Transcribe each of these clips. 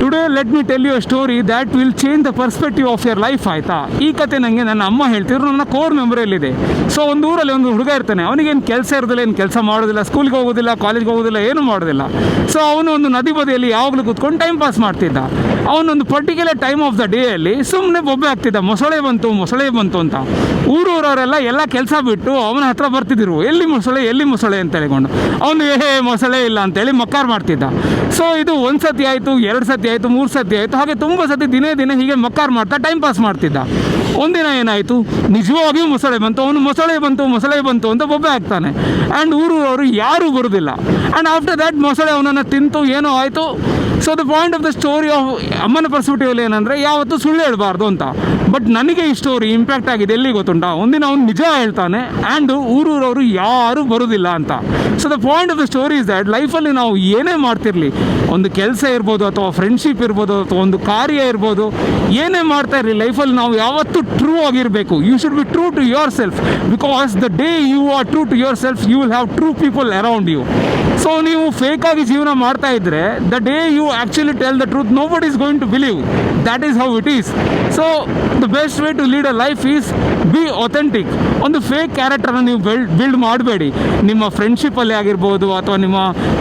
Today let me tell you a story that will change the perspective of your life. ಆಯಿತಾ? ಈ ಕತೆ ನನಗೆ ನನ್ನ ಅಮ್ಮ ಹೇಳ್ತಿದ್ರು, ನನ್ನ ಕೋರ್ ಮೆಮೊರಿಯಲ್ಲಿದೆ. ಸೊ ಒಂದು ಊರಲ್ಲಿ ಒಂದು ಹುಡುಗ ಇರ್ತಾನೆ, ಅವನಿಗೇನು ಕೆಲಸ ಇರೋದಿಲ್ಲ, ಏನು ಕೆಲಸ ಮಾಡೋದಿಲ್ಲ, ಸ್ಕೂಲ್ಗೆ ಹೋಗೋದಿಲ್ಲ, ಕಾಲೇಜ್ಗೆ ಹೋಗೋದಿಲ್ಲ, ಏನೂ ಮಾಡೋದಿಲ್ಲ. ಸೊ ಅವನು ಒಂದು ನದಿ ಬದಿಯಲ್ಲಿ ಯಾವಾಗಲೂ ಕೂತ್ಕೊಂಡು ಟೈಮ್ ಪಾಸ್ ಮಾಡ್ತಿದ್ದ. ಅವನೊಂದು ಪರ್ಟಿಕ್ಯುಲರ್ ಟೈಮ್ ಆಫ್ ದ ಡೇಯಲ್ಲಿ ಸುಮ್ಮನೆ ಬೊಬ್ಬೆ ಆಗ್ತಿದ್ದ, ಮೊಸಳೆ ಬಂತು ಅಂತ. ಊರೂರವರೆಲ್ಲ ಎಲ್ಲ ಕೆಲಸ ಬಿಟ್ಟು ಅವನ ಹತ್ರ ಬರ್ತಿದ್ರು, ಎಲ್ಲಿ ಮೊಸಳೆ ಅಂತ ಹೇಳಿಕೊಂಡು. ಅವನು ಮೊಸಳೆ ಇಲ್ಲ ಅಂತೇಳಿ ಮಕ್ಕಾರ್ ಮಾಡ್ತಿದ್ದ. ಸೊ ಇದು ಒಂದು ಸತಿ ಆಯಿತು, 2 ಸತಿ ಆಯಿತು, 3 ಸತಿ ಆಯಿತು, ಹಾಗೆ ತುಂಬ ಸತಿ ದಿನೇ ಹೀಗೆ ಮಕ್ಕಾರ್ ಮಾಡ್ತಾ ಟೈಮ್ ಪಾಸ್ ಮಾಡ್ತಿದ್ದ. ಒಂದಿನ ಏನಾಯಿತು, ನಿಜವಾಗಿಯೂ ಮೊಸಳೆ ಬಂತು. ಅವನು ಮೊಸಳೆ ಬಂತು ಅಂತ ಬೊಬ್ಬೆ ಆಗ್ತಾನೆ. ಆ್ಯಂಡ್ ಊರೂರವರು ಯಾರೂ ಬರೋದಿಲ್ಲ. ಆ್ಯಂಡ್ ಆಫ್ಟರ್ ದ್ಯಾಟ್ ಮೊಸಳೆ ಅವನನ್ನು ತಿಂತು, ಏನೋ ಆಯಿತು. So the point of the story of ಅಮ್ಮನ ಪರ್ಸ್ಪೆಕ್ಟಿವಲ್ಲಿ ಏನಂದರೆ, ಯಾವತ್ತೂ ಸುಳ್ಳು ಹೇಳಬಾರ್ದು ಅಂತ. ಬಟ್ ನನಗೆ ಈ ಸ್ಟೋರಿ ಇಂಪ್ಯಾಕ್ಟ್ ಆಗಿದೆ ಎಲ್ಲಿ ಗೊತ್ತುಂಟಾ? ಒಂದಿನ ಅವ್ನು ನಿಜ ಹೇಳ್ತಾನೆ ಆ್ಯಂಡ್ ಊರೂರವರು ಯಾರೂ ಬರೋದಿಲ್ಲ ಅಂತ. So the point of the story is that ಲೈಫಲ್ಲಿ ನಾವು ಏನೇ ಮಾಡ್ತಿರಲಿ, ಒಂದು ಕೆಲಸ ಇರ್ಬೋದು, ಅಥವಾ ಫ್ರೆಂಡ್ಶಿಪ್ ಇರ್ಬೋದು, ಅಥವಾ ಒಂದು ಕಾರ್ಯ ಇರ್ಬೋದು, ಏನೇ ಮಾಡ್ತಾ ಇರಲಿ ಲೈಫಲ್ಲಿ ನಾವು ಯಾವತ್ತೂ ಟ್ರೂ ಆಗಿರಬೇಕು. You should be true to yourself, because the day you are true to yourself you will have true people around you. So ನೀವು ಫೇಕಾಗಿ ಜೀವನ ಮಾಡ್ತಾ ಇದ್ದರೆ, the day you actually tell the truth, nobody is going to believe. That is how it is. So the best way to lead a life is be authentic. ಒಂದು fake ಕ್ಯಾರೆಕ್ಟರ್ನ ನೀವು build ಮಾಡಬೇಡಿ. ನಿಮ್ಮ ಫ್ರೆಂಡ್ಶಿಪ್ಪಲ್ಲಿ ಆಗಿರ್ಬೋದು, ಅಥವಾ ನಿಮ್ಮ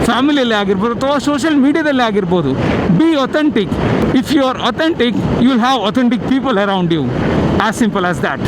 ಫ್ಯಾಮಿಲಿಯಲ್ಲಿ ಆಗಿರ್ಬೋದು, ಅಥವಾ ಸೋಷಿಯಲ್ ಮೀಡಿಯಾದಲ್ಲಿ ಆಗಿರ್ಬೋದು. Be authentic. If you are authentic, you will have authentic people around you. As simple as that.